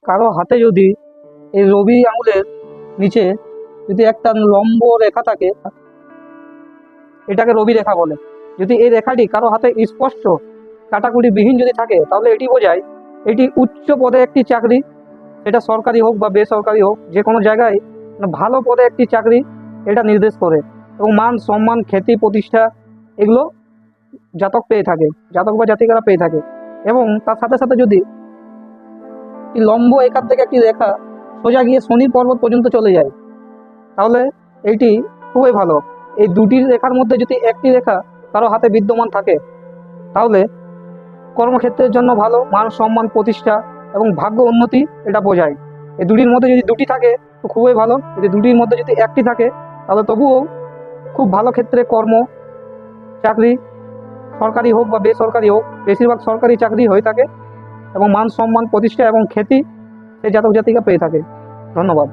কারো হাতে যদি এই রবি আঙুলের নিচে যদি একটা লম্ব রেখা থাকে, এটাকে রবি রেখা বলে। যদি এই রেখাটি কারো হাতে স্পষ্ট কাটাকুটি বিহীন যদি থাকে, তাহলে এটি বোঝায় এটি উচ্চ পদে একটি চাকরি, সেটা সরকারি হোক বা বেসরকারি হোক, যে কোনো জায়গায় ভালো পদে একটি চাকরি এটা নির্দেশ করে। এবং মান সম্মান খ্যাতি প্রতিষ্ঠা এগুলো জাতক পেয়ে থাকে, জাতক বা জাতিকারা পেয়ে থাকে। এবং তার সাথে সাথে যদি লম্ব এখান থেকে একটি রেখা সোজা গিয়ে শনি পর্বত পর্যন্ত চলে যায়, তাহলে এইটি খুবই ভালো। এই দুটি রেখার মধ্যে যদি একটি রেখা কারো হাতে বিদ্যমান থাকে, তাহলে কর্মক্ষেত্রের জন্য ভালো, মান সম্মান প্রতিষ্ঠা এবং ভাগ্য উন্নতি এটা বোঝায়। এই দুটির মধ্যে যদি দুটি থাকে তো খুবই ভালো, যদি দুটির মধ্যে যদি একটি থাকে তাহলে তবুও খুব ভালো ক্ষেত্রে কর্ম, চাকরি, সরকারি হোক বা বেসরকারি হোক, বেশিরভাগ সরকারি চাকরি হয়ে থাকে এবং মান সম্মান প্রতিষ্ঠা এবং খ্যাতি সেই জাতক জাতিকা পেয়ে থাকে। ধন্যবাদ।